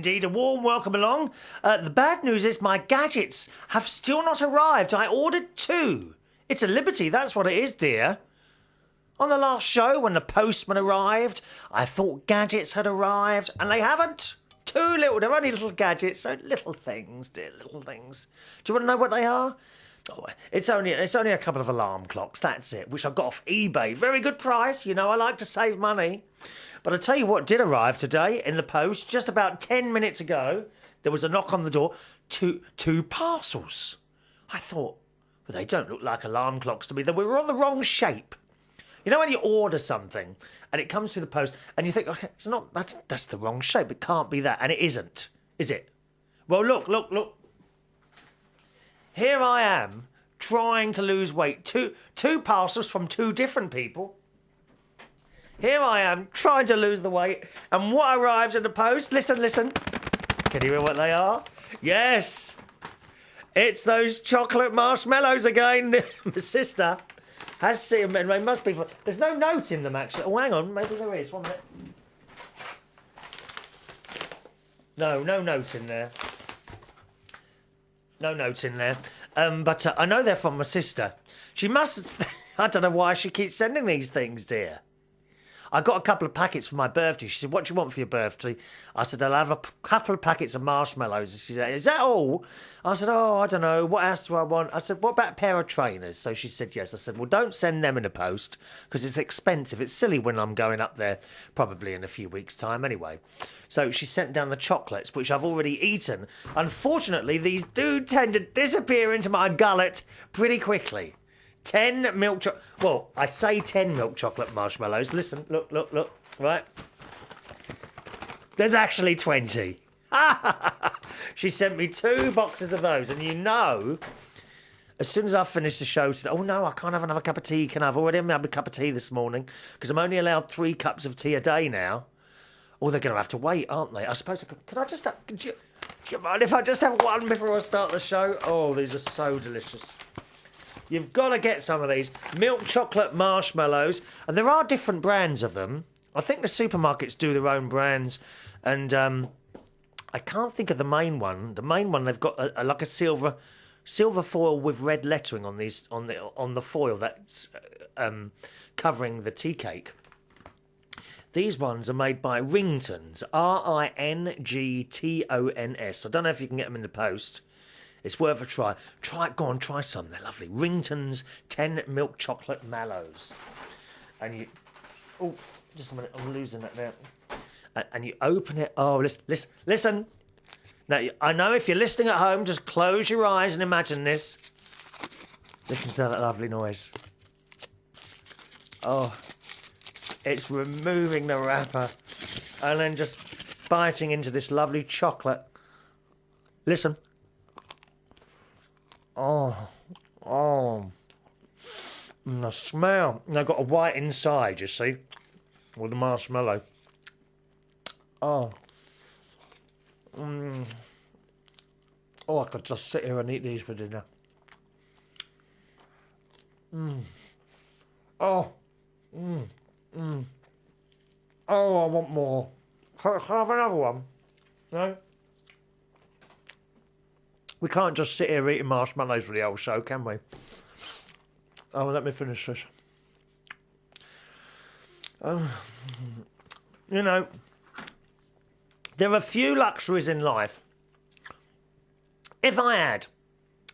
indeed. A warm welcome along. The bad news is my gadgets have still not arrived. I ordered 2. It's a liberty, that's what it is, dear. On the last show, when the postman arrived, I thought gadgets had arrived, and they haven't. 2 little, they're only little gadgets, so little things, dear, little things. Do you want to know what they are? Oh, it's only a couple of alarm clocks, that's it, which I got off eBay. Very good price, you know, I like to save money. But I tell you what did arrive today in the post, just about 10 minutes ago. There was a knock on the door, two parcels. I thought, well, they don't look like alarm clocks to me. They were on the wrong shape. You know when you order something and it comes through the post and you think, okay, it's not, that's the wrong shape. It can't be that. And it isn't, is it? Well, look. Here I am trying to lose weight. Two parcels from 2 different people. Here I am trying to lose the weight. And what arrives in the post? Listen. Can you hear what they are? Yes. It's those chocolate marshmallows again. My sister has seen them. They must be. There's no note in them, actually. Oh, hang on. Maybe there is. 1 minute. No note in there. No note in there. But I know they're from my sister. She must... I don't know why she keeps sending these things, dear. I got a couple of packets for my birthday. She said, what do you want for your birthday? I said, I'll have a couple of packets of marshmallows. She said, is that all? I said, oh, I don't know. What else do I want? I said, what about a pair of trainers? So she said, yes. I said, well, don't send them in the post because it's expensive. It's silly when I'm going up there probably in a few weeks' time anyway. So she sent down the chocolates, which I've already eaten. Unfortunately, these do tend to disappear into my gullet pretty quickly. 10 milk chocolate... Well, I say 10 milk chocolate marshmallows. Listen, look, right? There's actually 20. She sent me 2 boxes of those, and you know, as soon as I finish the show today... Oh, no, I can't have another cup of tea, can I? I've already had a cup of tea this morning, because I'm only allowed 3 cups of tea a day now. Oh, they're going to have to wait, aren't they? I suppose I could... Can I just have... Do you mind if I just have one before I start the show? Oh, these are so delicious. You've got to get some of these milk chocolate marshmallows. And there are different brands of them. I think the supermarkets do their own brands. And I can't think of the main one. The main one, they've got like a silver foil with red lettering on the foil that's covering the tea cake. These ones are made by Ringtons. Ringtons. I don't know if you can get them in the post. It's worth a try. Try some. They're lovely. Ringtons 10 milk chocolate mallows. And you... Oh, just a minute. I'm losing it now. And you open it. Oh, listen. Now, I know if you're listening at home, just close your eyes and imagine this. Listen to that lovely noise. Oh, it's removing the wrapper and then just biting into this lovely chocolate. Listen. Oh, the smell. And they've got a white inside, you see, with the marshmallow. Oh. Oh, I could just sit here and eat these for dinner. Oh. Oh, I want more. Can I have another one? No? We can't just sit here eating marshmallows for the whole show, can we? Oh, let me finish this. You know, there are few luxuries in life. If I had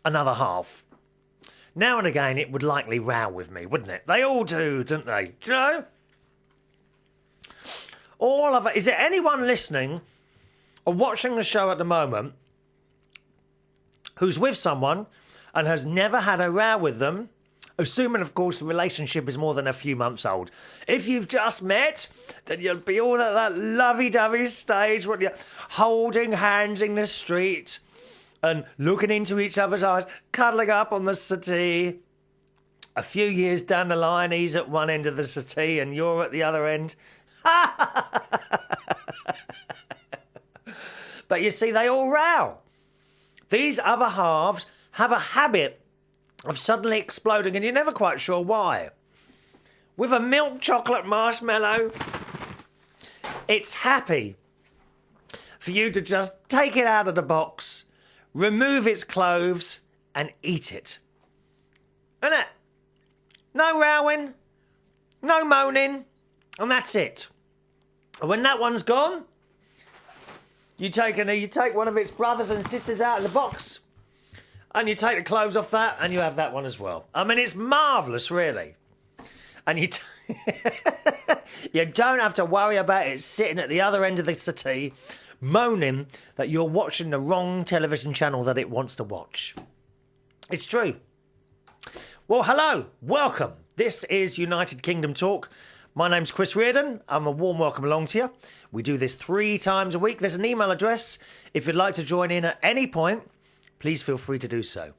another half, now and again it would likely row with me, wouldn't it? They all do, don't they? Do you know? All of it. Is there anyone listening or watching the show at the moment who's with someone and has never had a row with them, assuming, of course, the relationship is more than a few months old? If you've just met, then you'll be all at that lovey-dovey stage when you're holding hands in the street and looking into each other's eyes, cuddling up on the settee. A few years down the line, he's at one end of the settee and you're at the other end. But you see, they all row. These other halves have a habit of suddenly exploding and you're never quite sure why. With a milk chocolate marshmallow, it's happy. for you to just take it out of the box, remove its clothes, and eat it. Isn't it? No rowing, no moaning, and that's it. And when that one's gone, you take one of its brothers and sisters out of the box, and you take the clothes off that, and you have that one as well. I mean, it's marvellous, really. And you you don't have to worry about it sitting at the other end of the settee, moaning that you're watching the wrong television channel that it wants to watch. It's true. Well, hello, welcome. This is United Kingdom Talk. My name's Chris Reardon. I'm a warm welcome along to you. We do this 3 times a week. There's an email address. If you'd like to join in at any point, please feel free to do so.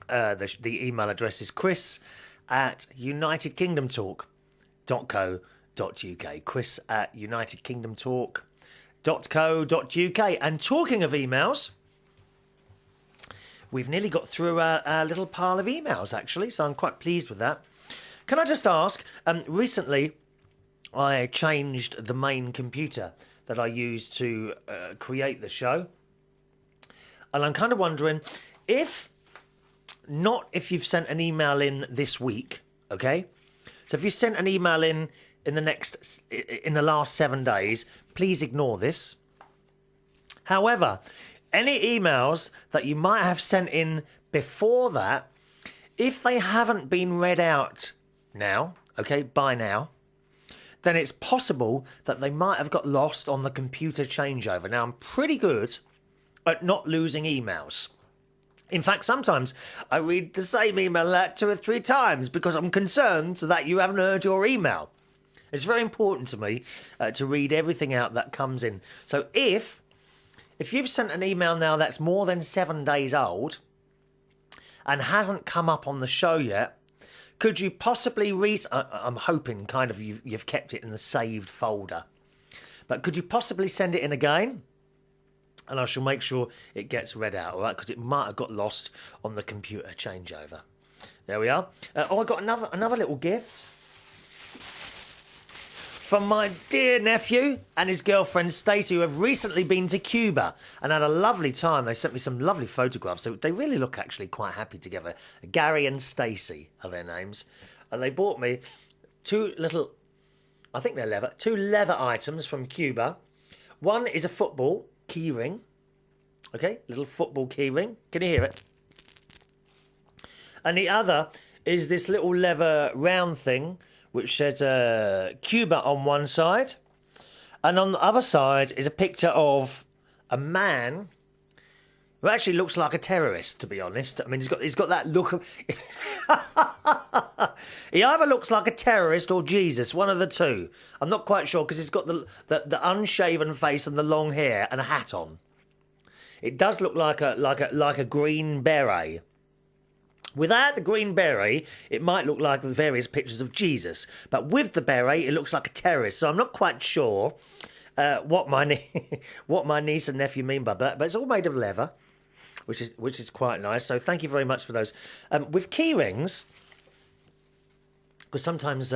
The email address is chris@unitedkingdomtalk.co.uk. chris@unitedkingdomtalk.co.uk. And talking of emails, we've nearly got through our little pile of emails, actually, so I'm quite pleased with that. Can I just ask, recently I changed the main computer that I use to create the show. And I'm kind of wondering if you've sent an email in this week, okay? So if you sent an email in the last 7 days, please ignore this. However, any emails that you might have sent in before that, if they haven't been read out now, okay, by now, then it's possible that they might have got lost on the computer changeover. Now, I'm pretty good at not losing emails. In fact, sometimes I read the same email out 2 or 3 times because I'm concerned that you haven't heard your email. It's very important to me to read everything out that comes in. So if you've sent an email now that's more than 7 days old and hasn't come up on the show yet, could you possibly I'm hoping kind of you've kept it in the saved folder. But could you possibly send it in again? And I shall make sure it gets read out, all right? Because it might have got lost on the computer changeover. There we are. I got another little gift from my dear nephew and his girlfriend Stacey, who have recently been to Cuba and had a lovely time. They sent me some lovely photographs. So they really look actually quite happy together. Gary and Stacey are their names. And they bought me 2 leather items from Cuba. One is a football key ring. Okay, little football key ring. Can you hear it? And the other is this little leather round thing which says Cuba on one side, and on the other side is a picture of a man who actually looks like a terrorist, to be honest. I mean, he's got that look of... He either looks like a terrorist or Jesus, one of the two. I'm not quite sure, because he's got the unshaven face and the long hair and a hat on. It does look like a green beret. Without the green beret, it might look like the various pictures of Jesus. But with the beret, it looks like a terrorist. So I'm not quite sure what my niece and nephew mean by that. But it's all made of leather, which is quite nice. So thank you very much for those. With key rings, because sometimes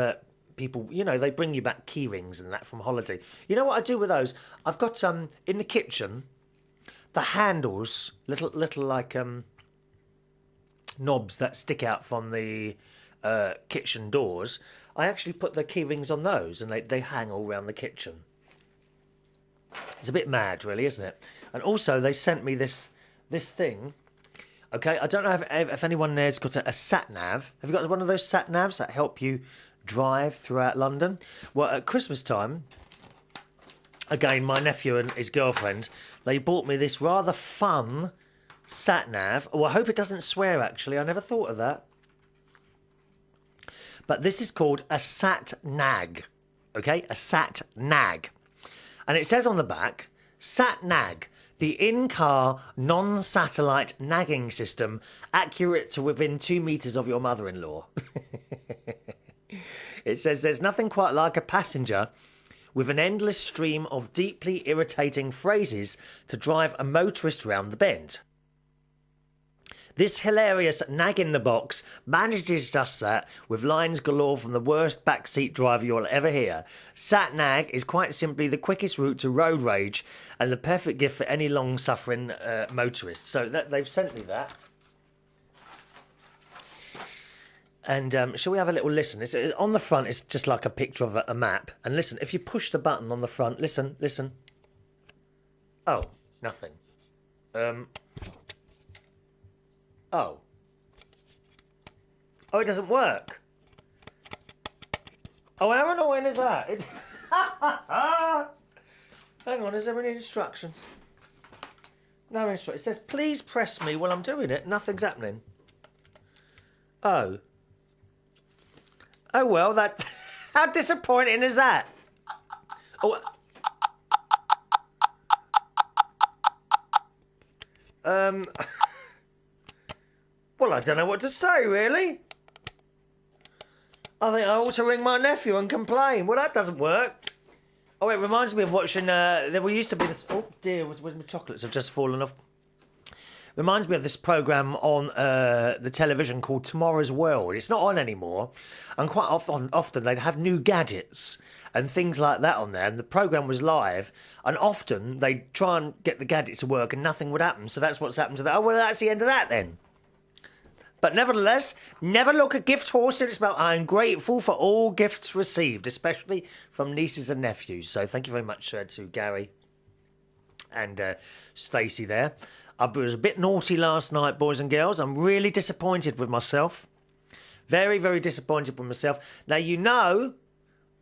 people, they bring you back key rings and that from holiday. You know what I do with those? I've got in the kitchen, the handles, little like knobs that stick out from the kitchen doors. I actually put the key rings on those, and they hang all around the kitchen. It's a bit mad, really, isn't it? And also, they sent me this thing. Okay, I don't know if anyone there's got a sat-nav. Have you got one of those sat-navs that help you drive throughout London? Well, at Christmas time, again, my nephew and his girlfriend, they bought me this rather fun sat-nav. Oh, I hope it doesn't swear, actually. I never thought of that. But this is called a sat-nag. Okay, a sat-nag. And it says on the back, sat-nag, the in-car non-satellite nagging system accurate to within 2 metres of your mother-in-law. It says there's nothing quite like a passenger with an endless stream of deeply irritating phrases to drive a motorist round the bend. This hilarious nag in the box manages just that with lines galore from the worst backseat driver you'll ever hear. Sat nag is quite simply the quickest route to road rage and the perfect gift for any long-suffering motorist. So they've sent me that. And shall we have a little listen? On the front, it's just like a picture of a map. And listen, if you push the button on the front, listen. Oh, nothing. Oh, it doesn't work. Oh, how annoying is that? Hang on, is there any instructions? No instructions. It says, please press me while I'm doing it. Nothing's happening. Oh. Oh, well, that... How disappointing is that? Oh. Well, I don't know what to say, really. I think I ought to ring my nephew and complain. Well, that doesn't work. Oh, it reminds me of watching... there used to be this... Oh, dear, my chocolates have just fallen off. Reminds me of this programme on the television called Tomorrow's World. It's not on anymore. And quite often they'd have new gadgets and things like that on there. And the programme was live. And often they'd try and get the gadget to work and nothing would happen. So that's what's happened to that. Oh, well, that's the end of that then. But nevertheless, never look a gift horse in its mouth. I'm grateful for all gifts received, especially from nieces and nephews. So thank you very much to Gary and Stacey there. I was a bit naughty last night, boys and girls. I'm really disappointed with myself. Very, very disappointed with myself. Now, you know,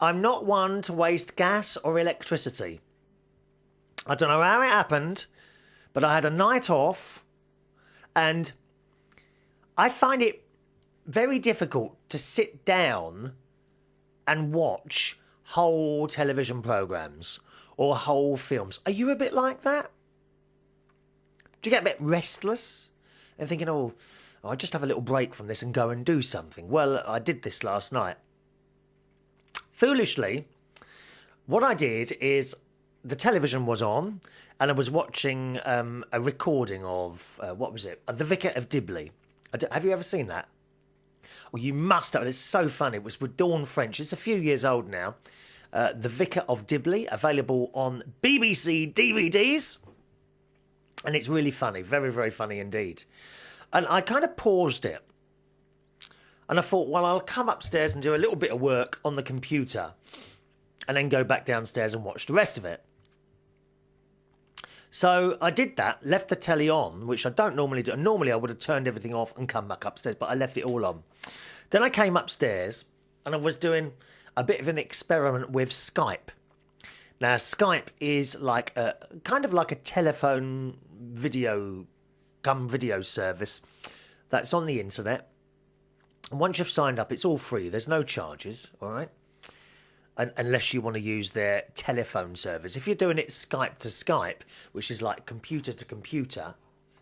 I'm not one to waste gas or electricity. I don't know how it happened, but I had a night off and I find it very difficult to sit down and watch whole television programmes or whole films. Are you a bit like that? Do you get a bit restless and thinking, oh, I'll just have a little break from this and go and do something? Well, I did this last night. Foolishly, what I did is the television was on and I was watching a recording of, what was it? The Vicar of Dibley. Have you ever seen that? Well, you must have. It's so fun. It was with Dawn French. It's a few years old now. The Vicar of Dibley, available on BBC DVDs. And it's really funny. Very, very funny indeed. And I kind of paused it. And I thought, well, I'll come upstairs and do a little bit of work on the computer. And then go back downstairs and watch the rest of it. So I did that, left the telly on, which I don't normally do. Normally I would have turned everything off and come back upstairs, but I left it all on. Then I came upstairs and I was doing a bit of an experiment with Skype. Now, Skype is like kind of like a telephone video service that's on the internet. And once you've signed up, it's all free. There's no charges, all right? Unless you want to use their telephone service. If you're doing it Skype to Skype, which is like computer to computer,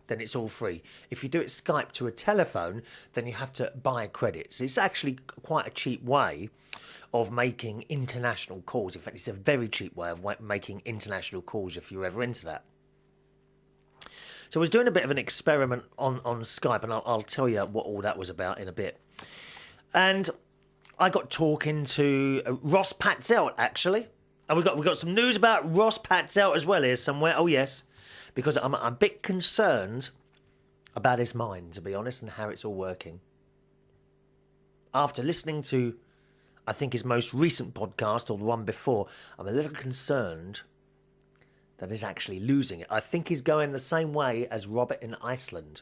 then it's all free. If you do it Skype to a telephone, then you have to buy credits. It's actually quite a cheap way of making international calls. In fact, it's a very cheap way of making international calls if you're ever into that. So I was doing a bit of an experiment on Skype, and I'll tell you what all that was about in a bit. And I got talking to Ross Patzelt, actually. And we got some news about Ross Patzelt as well here somewhere. Oh, yes. Because I'm a bit concerned about his mind, to be honest, and how it's all working. After listening to, I think, his most recent podcast, or the one before, I'm a little concerned that he's actually losing it. I think he's going the same way as Robert in Iceland.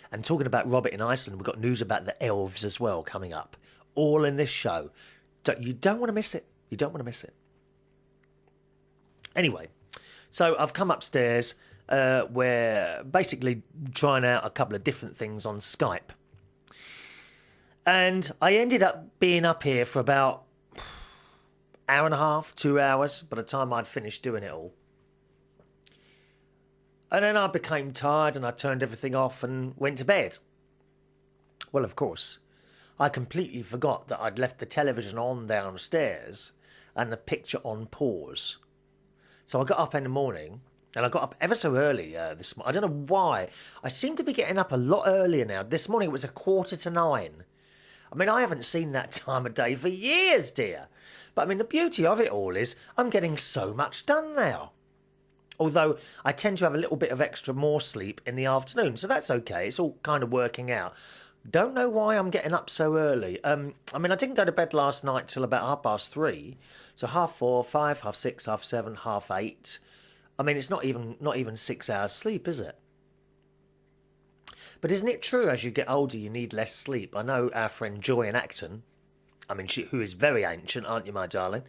And talking about Robert in Iceland, we've got news about the elves as well coming up. All in this show. You don't want to miss it. You don't want to miss it. Anyway, so I've come upstairs. We're basically trying out a couple of different things on Skype. And I ended up being up here for about hour and a half, 2 hours, by the time I'd finished doing it all. And then I became tired and I turned everything off and went to bed. Well, of course, I completely forgot that I'd left the television on downstairs and the picture on pause. So I got up in the morning And I got up ever so early this morning. I don't know why. I seem to be getting up a lot earlier now. This morning it was 8:45. I mean, I haven't seen that time of day for years, dear. But I mean, the beauty of it all is I'm getting so much done now. Although I tend to have a little bit of extra more sleep in the afternoon, so that's okay. It's all kind of working out. Don't know why I'm getting up so early. I mean, I didn't go to bed last night till about 3:30. So 4:30, 5, 6:30, 7:30, 8:30. I mean, it's not even 6 hours sleep, is it? But isn't it true as you get older you need less sleep? I know our friend Joy in Acton, I mean, who is very ancient, aren't you, my darling?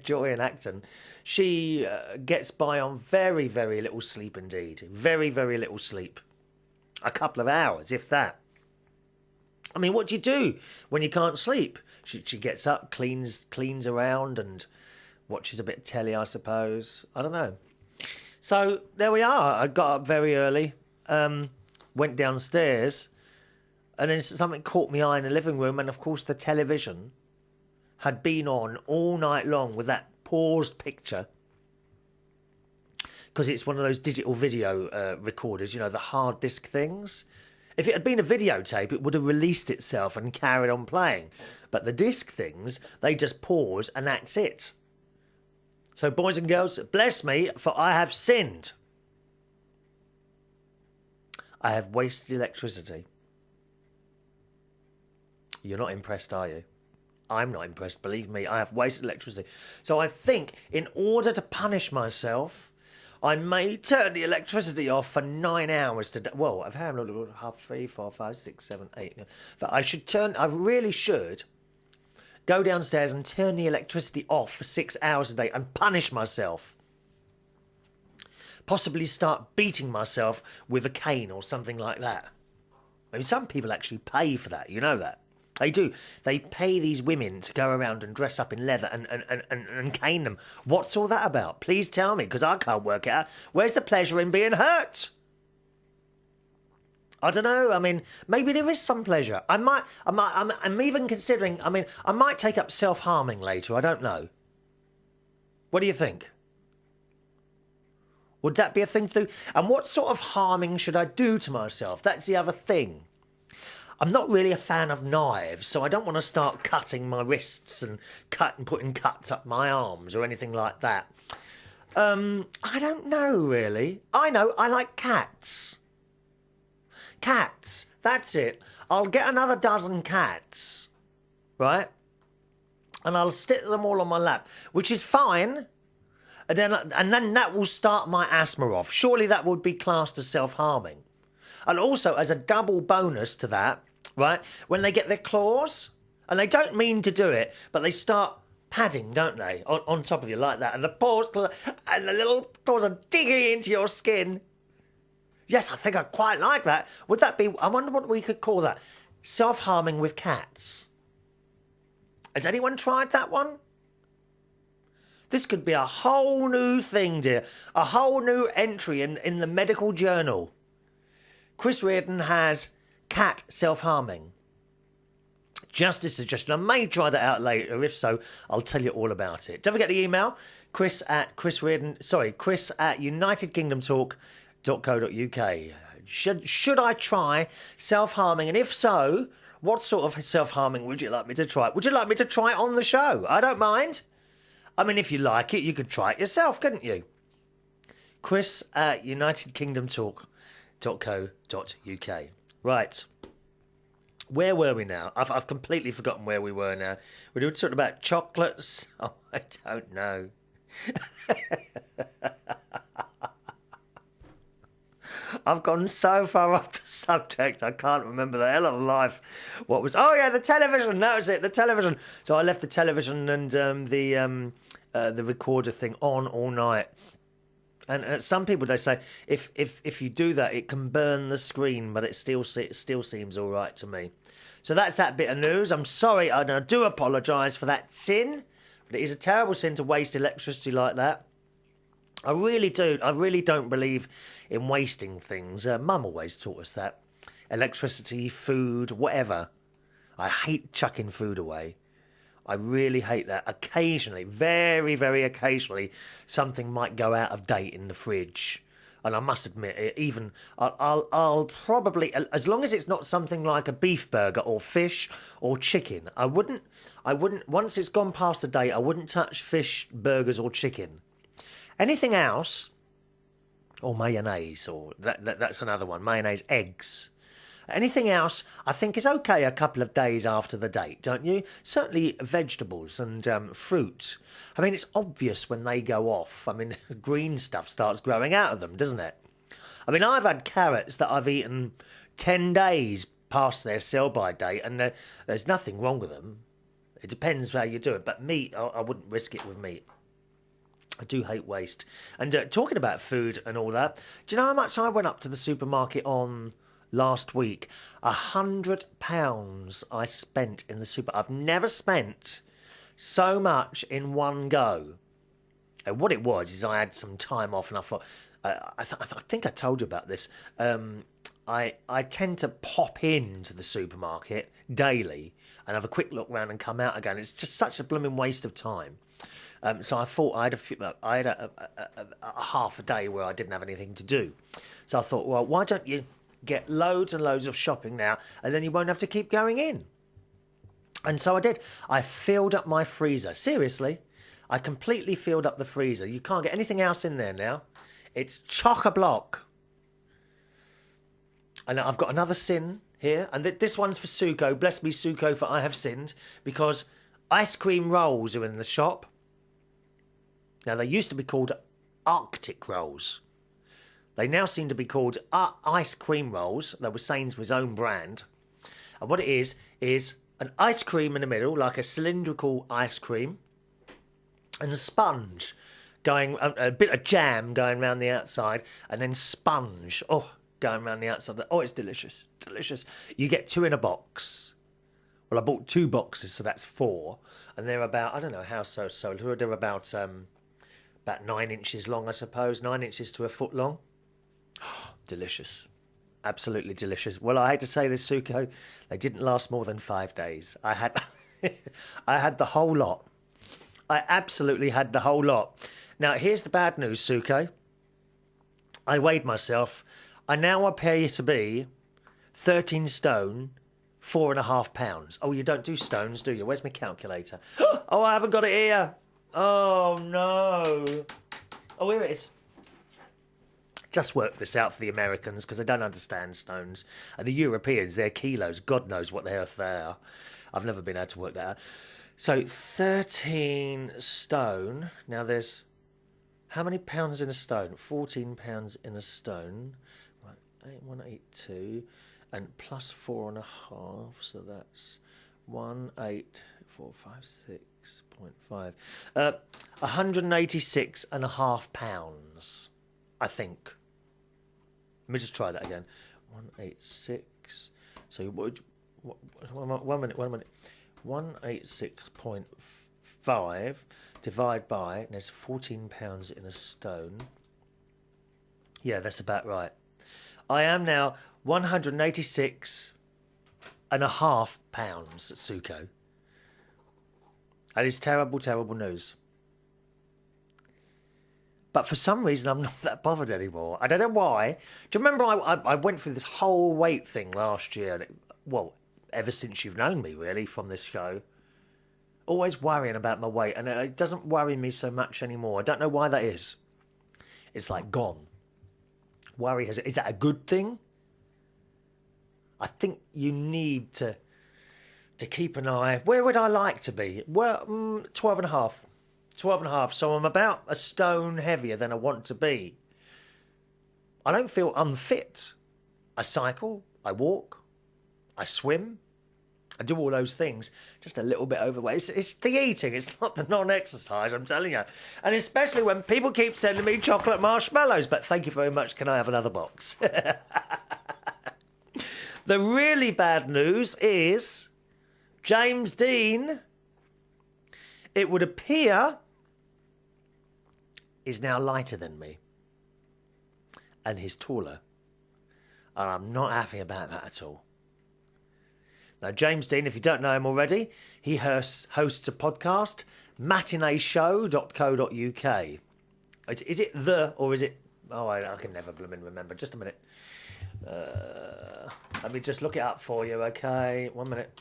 Joy in Acton, she gets by on very, very little sleep indeed. Very, very little sleep. A couple of hours, if that. I mean, what do you do when you can't sleep? She gets up, cleans around and watches a bit of telly, I suppose. I don't know. So there we are. I got up very early, went downstairs, and then something caught my eye in the living room, and of course the television had been on all night long with that paused picture, because it's one of those digital video recorders, you know, the hard disk things. If it had been a videotape, it would have released itself and carried on playing. But the disc things, they just pause and that's it. So boys and girls, bless me, for I have sinned. I have wasted electricity. You're not impressed, are you? I'm not impressed, believe me. I have wasted electricity. So I think in order to punish myself, I may turn the electricity off for 9 hours today. Well, I've had a little 3, 4, 5, 6, 7, 8. But I really should go downstairs and turn the electricity off for 6 hours a day and punish myself. Possibly start beating myself with a cane or something like that. I mean, some people actually pay for that, you know that. They do. They pay these women to go around and dress up in leather and cane them. What's all that about? Please tell me, because I can't work it out. Where's the pleasure in being hurt? I don't know. I mean, maybe there is some pleasure. I'm even considering, I mean, I might take up self-harming later. I don't know. What do you think? Would that be a thing to do? And what sort of harming should I do to myself? That's the other thing. I'm not really a fan of knives, so I don't want to start cutting my wrists and putting cuts up my arms or anything like that. I don't know, really. I know, I like cats. Cats, that's it. I'll get another dozen cats, right? And I'll stick them all on my lap, which is fine. And then that will start my asthma off. Surely that would be classed as self-harming. And also, as a double bonus to that, right, when they get their claws, and they don't mean to do it, but they start padding, don't they, on top of you like that, and the little claws are digging into your skin. Yes, I think I quite like that. Would that be, I wonder what we could call that, self-harming with cats. Has anyone tried that one? This could be a whole new thing, dear. A whole new entry in the medical journal. Chris Reardon has cat self-harming. Just a suggestion. I may try that out later. If so, I'll tell you all about it. Don't forget the email, Chris at unitedkingdomtalk.co.uk. Should I try self-harming? And if so, what sort of self-harming would you like me to try? Would you like me to try it on the show? I don't mind. I mean, if you like it, you could try it yourself, couldn't you? Chris at unitedkingdomtalk.co.uk. Right. Where were we now? I've completely forgotten where we were now. We were talking about chocolates. Oh, I don't know. I've gone so far off the subject, I can't remember the hell of life. What was... Oh, yeah, the television. That was it, the television. So I left the television and the recorder thing on all night. And some people, they say, if you do that, it can burn the screen, but it still seems all right to me. So that's that bit of news. I'm sorry, and I do apologise for that sin, but it is a terrible sin to waste electricity like that. I really do. I really don't believe in wasting things. Mum always taught us that. Electricity, food, whatever. I hate chucking food away. I really hate that. Occasionally, very, very occasionally, something might go out of date in the fridge. And I must admit, even I'll probably, as long as it's not something like a beef burger or fish or chicken, I wouldn't. Once it's gone past the date, I wouldn't touch fish, burgers, or chicken. Anything else, or mayonnaise, or that's another one. Mayonnaise, eggs. Anything else, I think is okay a couple of days after the date, don't you? Certainly vegetables and fruit. I mean, it's obvious when they go off. I mean, green stuff starts growing out of them, doesn't it? I mean, I've had carrots that I've eaten 10 days past their sell-by date, and there's nothing wrong with them. It depends how you do it. But meat, I wouldn't risk it with meat. I do hate waste. And talking about food and all that, do you know how much I went up to the supermarket on last week? £100 I spent in the super. I've never spent so much in one go. And what it was is I had some time off, and I thought, I think I told you about this. I tend to pop into the supermarket daily and have a quick look round and come out again. It's just such a blooming waste of time. So I thought I had a half a day where I didn't have anything to do. So I thought, well, why don't you get loads and loads of shopping now, and then you won't have to keep going in. And so I did. I filled up my freezer. Seriously, I completely filled up the freezer. You can't get anything else in there now. It's chock-a-block. And I've got another sin here, and this one's for Suko. Bless me, Suko, for I have sinned, because ice cream rolls are in the shop. Now, they used to be called Arctic rolls. They now seem to be called ice cream rolls. They were Sainsbury's own brand. And what it is an ice cream in the middle, like a cylindrical ice cream, and a sponge going, a bit of jam going around the outside, and then sponge, going around the outside. Oh, it's delicious, delicious. You get 2 in a box. Well, I bought 2 boxes, so that's 4. And they're about, I don't know how so. They're about 9 inches long, I suppose. 9 inches to a foot long. Delicious. Absolutely delicious. Well, I hate to say this, Suko, they didn't last more than 5 days. I had the whole lot. I absolutely had the whole lot. Now, here's the bad news, Suko. I weighed myself. I now appear to be 13 stone, 4.5 pounds. Oh, you don't do stones, do you? Where's my calculator? Oh, I haven't got it here. Oh, no. Oh, here it is. Just work this out for the Americans, because they don't understand stones. And the Europeans, they're kilos. God knows what the earth they are. I've never been able to work that out. So 13 stone. Now there's, how many pounds in a stone? 14 pounds in a stone. Right, 182. And plus 4.5. So that's 18456.5. 186.5 pounds, I think. Let me just try that again. 186. So one minute. 186.5 divide by, and there's 14 pounds in a stone. Yeah, that's about right. I am now 186.5 pounds at Suko. That is terrible, terrible news. But for some reason, I'm not that bothered anymore. I don't know why. Do you remember I went through this whole weight thing last year? Well, ever since you've known me, really, from this show. Always worrying about my weight. And it doesn't worry me so much anymore. I don't know why that is. It's like gone. Worry is that a good thing? I think you need to keep an eye. Where would I like to be? Well, 12.5. 12.5, so I'm about a stone heavier than I want to be. I don't feel unfit. I cycle, I walk, I swim, I do all those things. Just a little bit overweight. It's the eating, it's not the non-exercise, I'm telling you. And especially when people keep sending me chocolate marshmallows. But thank you very much, can I have another box? The really bad news is James Dean, it would appear, is now lighter than me. And he's taller. And I'm not happy about that at all. Now, James Dean, if you don't know him already, he hosts a podcast, matineeshow.co.uk. Is it the, or is it... Oh, I can never blooming remember. Just a minute. Let me just look it up for you, okay? 1 minute.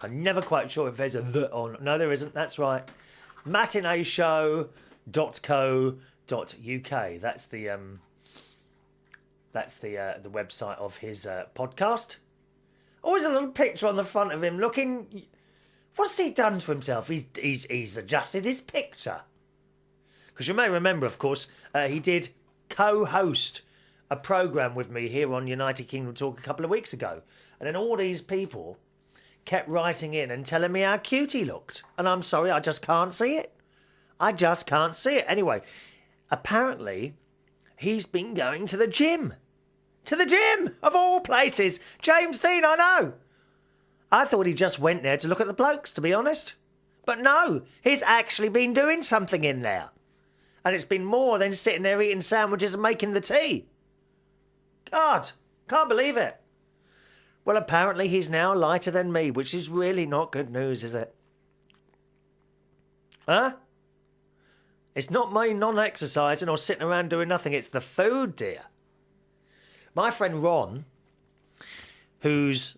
I'm never quite sure if there's a the or not. No, there isn't. That's right. matineeshow.co.uk. That's the website of his podcast. Always a little picture on the front of him looking... What's he done to himself? He's adjusted his picture. Because you may remember, of course, he did co-host a programme with me here on United Kingdom Talk a couple of weeks ago. And then all these people kept writing in and telling me how cute he looked. And I'm sorry, I just can't see it. I just can't see it. Anyway, apparently, he's been going to the gym. To the gym, of all places. James Dean, I know. I thought he just went there to look at the blokes, to be honest. But no, he's actually been doing something in there. And it's been more than sitting there eating sandwiches and making the tea. God, can't believe it. Well, apparently he's now lighter than me, which is really not good news, is it? Huh? It's not my non-exercising or sitting around doing nothing. It's the food, dear. My friend Ron, who's...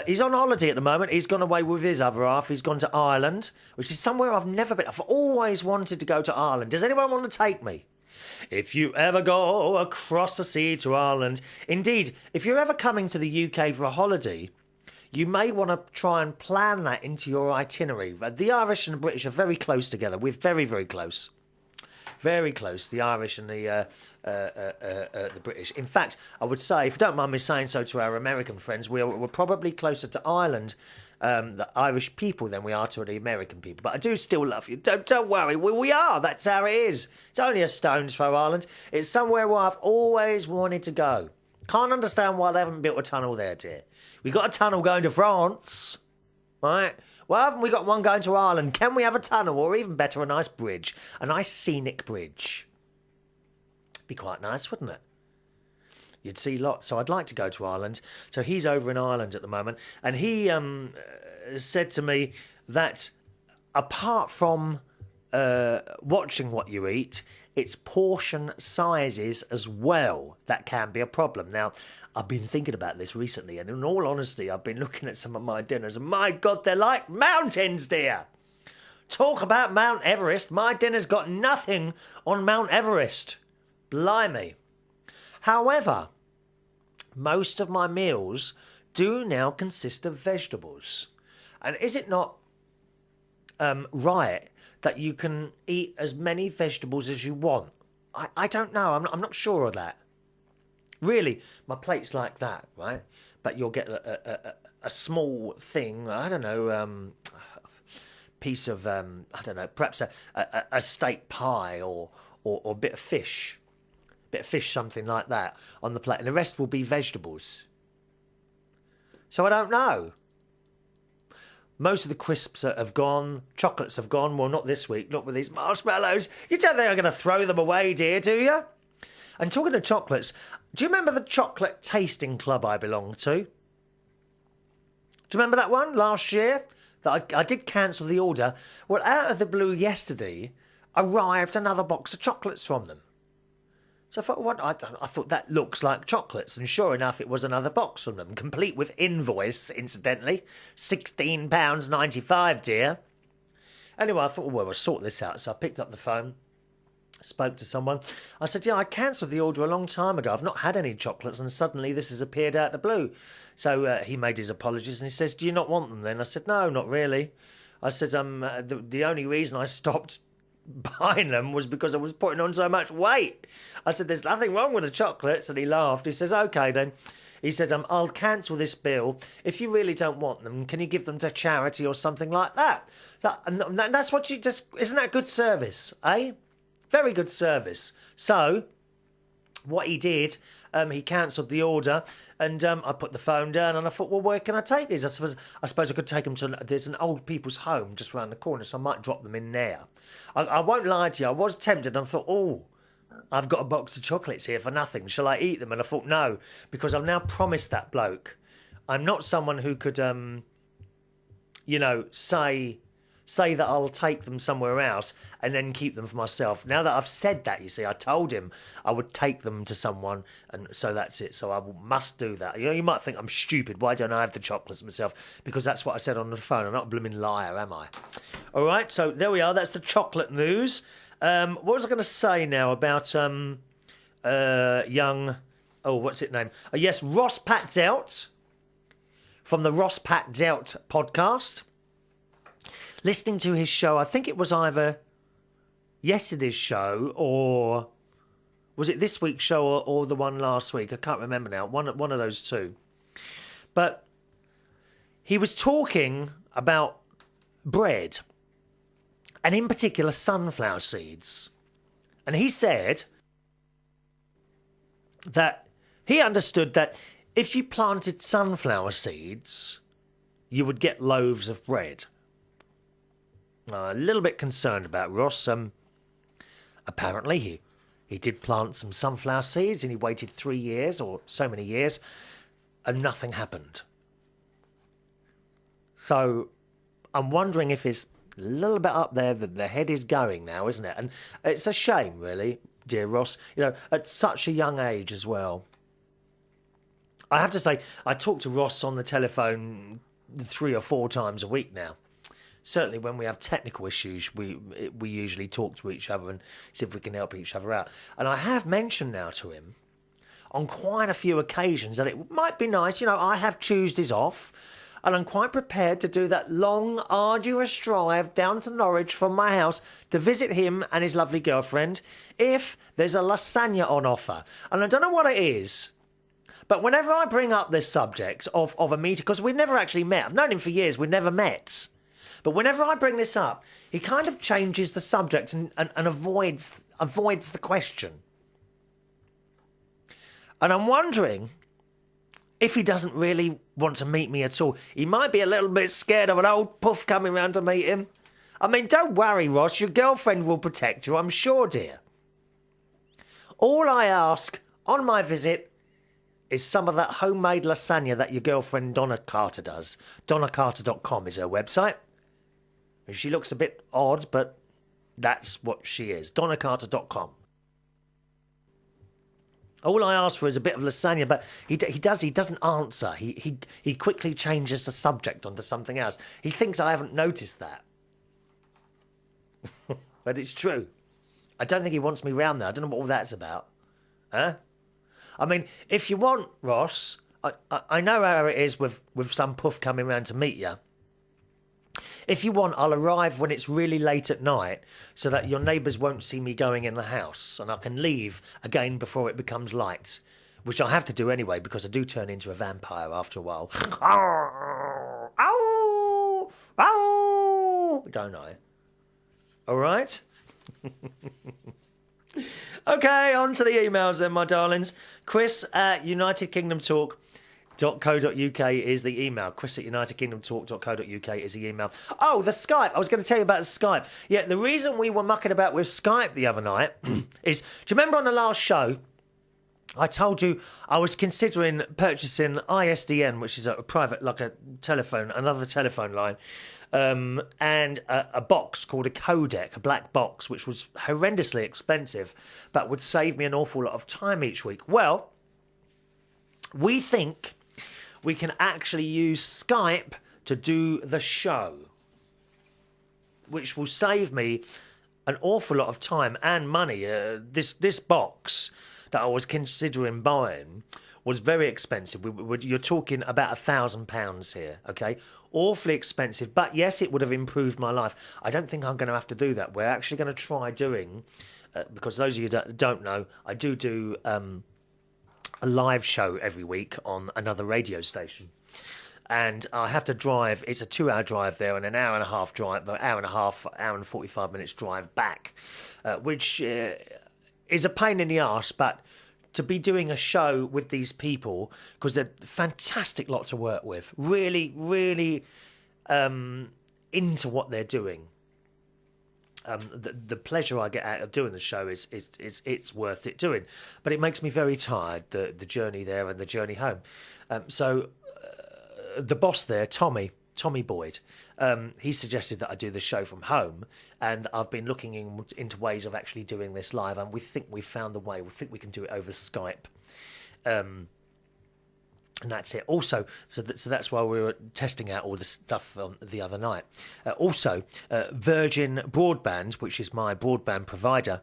he's on holiday at the moment. He's gone away with his other half. He's gone to Ireland, which is somewhere I've never been. I've always wanted to go to Ireland. Does anyone want to take me? If you ever go across the sea to Ireland... Indeed, if you're ever coming to the UK for a holiday, you may want to try and plan that into your itinerary. The Irish and the British are very close together. We're very, very close. Very close, the Irish and the British. In fact, I would say, if you don't mind me saying so to our American friends, we're probably closer to Ireland, the Irish people, than we are to the American people. But I do still love you. Don't worry, we are. That's how it is. It's only a stone's throw, Ireland. It's somewhere where I've always wanted to go. Can't understand why they haven't built a tunnel there, dear. We've got a tunnel going to France, right? Well, haven't we got one going to Ireland? Can we have a tunnel, or even better, a nice bridge? A nice scenic bridge. Be quite nice, wouldn't it? You'd see lots. So I'd like to go to Ireland. So he's over in Ireland at the moment. And he said to me that apart from watching what you eat, it's portion sizes as well that can be a problem. Now, I've been thinking about this recently, and in all honesty, I've been looking at some of my dinners, and my God, they're like mountains, dear. Talk about Mount Everest. My dinner's got nothing on Mount Everest. Blimey. However, most of my meals do now consist of vegetables. And is it not right that you can eat as many vegetables as you want? I don't know. I'm not sure of that. Really, my plate's like that, right? But you'll get a small thing, I don't know, piece of, I don't know, perhaps a steak pie or a bit of fish. Bit of fish, something like that, on the plate. And the rest will be vegetables. So I don't know. Most of the crisps have gone. Chocolates have gone. Well, not this week. Not with these marshmallows. You don't think I'm going to throw them away, dear, do you? And talking of chocolates, do you remember the chocolate tasting club I belonged to? Do you remember that one last year? That I did cancel the order. Well, out of the blue yesterday, arrived another box of chocolates from them. So I thought, I thought that looks like chocolates, and sure enough, it was another box from them, complete with invoice, incidentally, £16.95, dear. Anyway, I thought, well, we'll sort this out. So I picked up the phone, spoke to someone. I said, yeah, I cancelled the order a long time ago. I've not had any chocolates, and suddenly this has appeared out of the blue. So he made his apologies, and he says, do you not want them then? I said, no, not really. I said, the only reason I stopped buying them was because I was putting on so much weight. I said, there's nothing wrong with the chocolates, and he laughed. He says, okay then. He said, I'll cancel this bill. If you really don't want them, can you give them to charity or something like that? That's what you just... Isn't that good service, eh? Very good service. So, what he did, he cancelled the order, and I put the phone down, and I thought, well, where can I take these? I suppose I could take them to... There's an old people's home just round the corner, so I might drop them in there. I won't lie to you, I was tempted, and I thought, oh, I've got a box of chocolates here for nothing. Shall I eat them? And I thought, no, because I've now promised that bloke. I'm not someone who could, say that I'll take them somewhere else and then keep them for myself. Now that I've said that, you see, I told him I would take them to someone, and so that's it. So I must do that. You might think I'm stupid. Why don't I have the chocolates myself? Because that's what I said on the phone. I'm not a blooming liar, am I? All right, so there we are. That's the chocolate news. What was I going to say now about young... Oh, what's its name? Yes, Ross Pat-Delt from the Ross Pat-Delt podcast. Listening to his show, I think it was either yesterday's show or was it this week's show or the one last week? I can't remember now. One of those two. But he was talking about bread and in particular sunflower seeds. And he said that he understood that if you planted sunflower seeds, you would get loaves of bread. A little bit concerned about Ross. Apparently he did plant some sunflower seeds and he waited 3 years or so many years and nothing happened. So I'm wondering if it's a little bit up there that the head is going now, isn't it? And it's a shame, really, dear Ross, at such a young age as well. I have to say, I talk to Ross on the telephone 3 or 4 times a week now. Certainly when we have technical issues, we usually talk to each other and see if we can help each other out. And I have mentioned now to him on quite a few occasions that it might be nice, I have Tuesdays off and I'm quite prepared to do that long, arduous drive down to Norwich from my house to visit him and his lovely girlfriend if there's a lasagna on offer. And I don't know what it is, but whenever I bring up this subject of a meeting, because we've never actually met, I've known him for years, we've never met. But whenever I bring this up, he kind of changes the subject and avoids the question. And I'm wondering if he doesn't really want to meet me at all. He might be a little bit scared of an old puff coming round to meet him. I mean, don't worry, Ross, your girlfriend will protect you, I'm sure, dear. All I ask on my visit is some of that homemade lasagna that your girlfriend Donna Carter does. DonnaCarter.com is her website. She looks a bit odd, but that's what she is. DonnaCarter.com. All I ask for is a bit of lasagna, but he doesn't answer. He quickly changes the subject onto something else. He thinks I haven't noticed that. But it's true. I don't think he wants me round there. I don't know what all that's about. Huh? I mean, if you want, Ross, I know how it is with some puff coming round to meet you. If you want, I'll arrive when it's really late at night so that your neighbours won't see me going in the house and I can leave again before it becomes light, which I have to do anyway because I do turn into a vampire after a while. Don't I? All right? Okay, on to the emails then, my darlings. Chris at UnitedKingdomTalk.co.uk is the email. Chris at UnitedKingdomTalk.co.uk is the email. Oh, the Skype. I was going to tell you about the Skype. Yeah, the reason we were mucking about with Skype the other night is, do you remember on the last show, I told you I was considering purchasing ISDN, which is a private, like a telephone, another telephone line, and a box called a codec, a black box, which was horrendously expensive, but would save me an awful lot of time each week. Well, we think we can actually use Skype to do the show, which will save me an awful lot of time and money. This box that I was considering buying was very expensive. You're talking about £1,000 here, okay? Awfully expensive, but yes, it would have improved my life. I don't think I'm going to have to do that. We're actually going to try doing, because those of you that don't know, I do a live show every week on another radio station. And I have to drive, it's a 2-hour drive there and an hour and a half drive, hour and 45 minutes drive back, which is a pain in the arse, but to be doing a show with these people, because they're a fantastic lot to work with, really, really into what they're doing. the pleasure I get out of doing the show is it's worth it doing, but it makes me very tired, the journey there and the journey home. So the boss there, Tommy Boyd, he suggested that I do the show from home, and I've been looking into ways of actually doing this live, and we think we've found the way. We think we can do it over Skype. And that's it. Also, so that's why we were testing out all the stuff the other night. Also, Virgin Broadband, which is my broadband provider,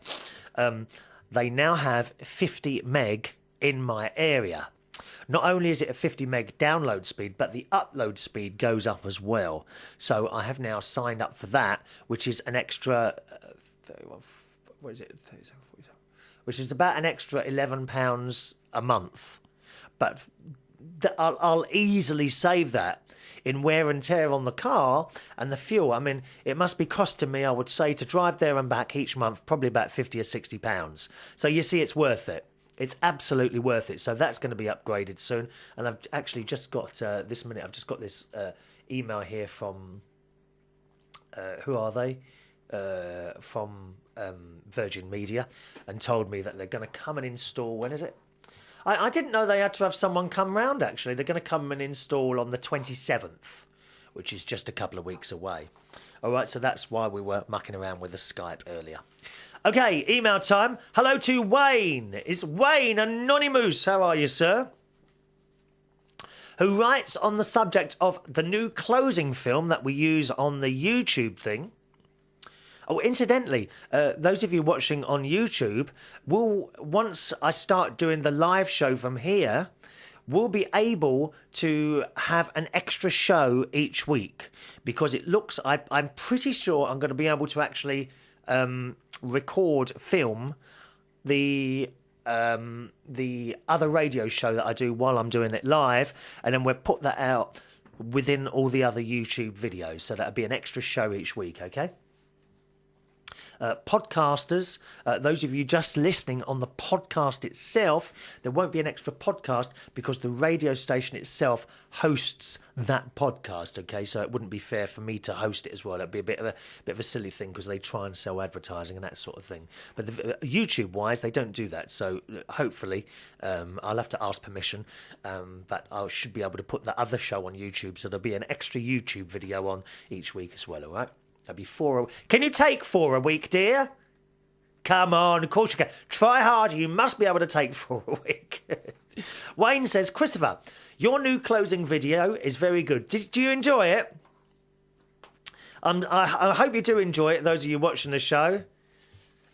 they now have 50 meg in my area. Not only is it a 50 meg download speed, but the upload speed goes up as well. So I have now signed up for that, which is an extra... what is it? Which is about an extra £11 a month. But... I'll easily save that in wear and tear on the car and the fuel. I mean, it must be costing me, I would say, to drive there and back each month, probably about £50 or £60. So you see, it's worth it. It's absolutely worth it. So that's going to be upgraded soon. And I've actually just got this email here from, who are they? From Virgin Media, and told me that they're going to come and install, when is it? I didn't know they had to have someone come round, actually. They're going to come and install on the 27th, which is just a couple of weeks away. All right, so that's why we were mucking around with the Skype earlier. Okay, email time. Hello to Wayne. It's Wayne Anonymous. How are you, sir? Who writes on the subject of the new closing film that we use on the YouTube thing. Oh, incidentally, those of you watching on YouTube, once I start doing the live show from here, we'll be able to have an extra show each week, because it looks, I'm pretty sure I'm going to be able to actually film the other radio show that I do while I'm doing it live, and then we'll put that out within all the other YouTube videos, so that'll be an extra show each week, okay? Podcasters, those of you just listening on the podcast itself, there won't be an extra podcast because the radio station itself hosts that podcast, okay? So it wouldn't be fair for me to host it as well. It'd be a bit of a silly thing, because they try and sell advertising and that sort of thing. But YouTube-wise, they don't do that. So hopefully, I'll have to ask permission, but I should be able to put the other show on YouTube, so there'll be an extra YouTube video on each week as well, all right? That'd be 4 Can you take 4 a week, dear? Come on, of course you can. Try harder. You must be able to take 4 a week. Wayne says, Christopher, your new closing video is very good. Do you enjoy it? I hope you do enjoy it, those of you watching the show.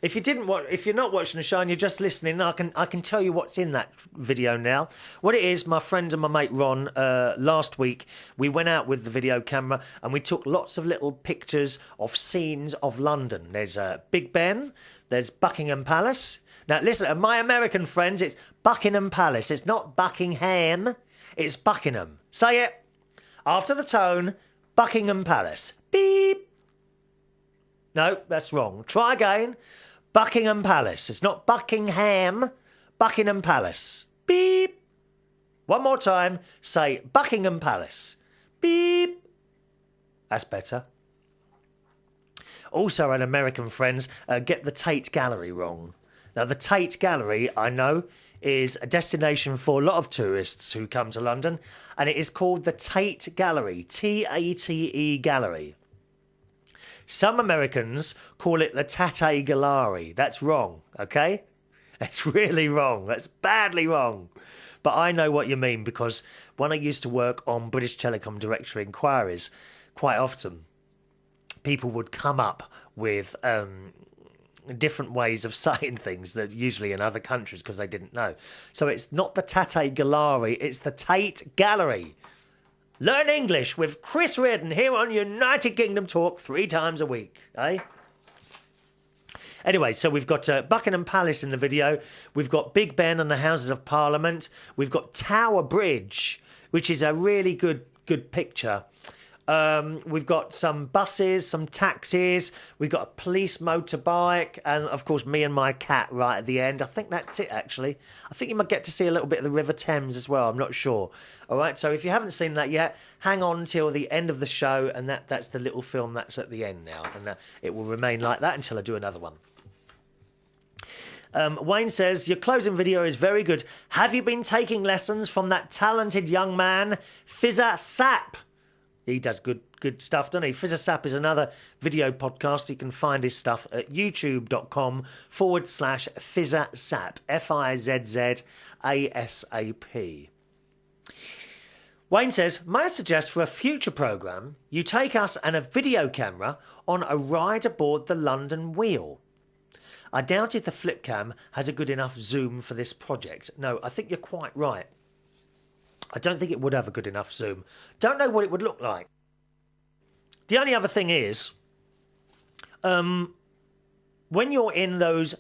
If you're not watching the show and you're just listening, I can tell you what's in that video now. What it is, my friend and my mate Ron, last week, we went out with the video camera and we took lots of little pictures of scenes of London. There's Big Ben, there's Buckingham Palace. Now listen, my American friends, it's Buckingham Palace. It's not Buckingham, it's Buckingham. Say it. After the tone, Buckingham Palace. Beep. No, that's wrong. Try again. Buckingham Palace. It's not Buckingham. Buckingham Palace. Beep. One more time. Say Buckingham Palace. Beep. That's better. Also, our American friends get the Tate Gallery wrong. Now, the Tate Gallery, I know, is a destination for a lot of tourists who come to London, and it is called the Tate Gallery. Tate Gallery. Some Americans call it the Tate Gallery. That's wrong, okay? That's really wrong. That's badly wrong. But I know what you mean, because when I used to work on British Telecom directory inquiries, quite often people would come up with different ways of saying things that usually in other countries, because they didn't know. So it's not the Tate Gallery, it's the Tate Gallery. Learn English with Chris Reardon here on United Kingdom Talk 3 times a week, eh? Anyway, so we've got Buckingham Palace in the video. We've got Big Ben and the Houses of Parliament. We've got Tower Bridge, which is a really good picture We've got some buses, some taxis. We've got a police motorbike, and of course me and my cat right at the end. I think that's it, actually. I think you might get to see a little bit of the River Thames as well. I'm not sure. All right, so if you haven't seen that yet, hang on till the end of the show, and that's the little film that's at the end now, and it will remain like that until I do another one. Wayne says, your closing video is very good. Have you been taking lessons from that talented young man, Fizzer Sap? He does good stuff, doesn't he? Fizzer Sap is another video podcast. You can find his stuff at youtube.com/Fizzer Sap. FIZZASAP. Wayne says, may I suggest for a future programme, you take us and a video camera on a ride aboard the London Wheel? I doubt if the flip cam has a good enough zoom for this project. No, I think you're quite right. I don't think it would have a good enough zoom. Don't know what it would look like. The only other thing is, when you're in those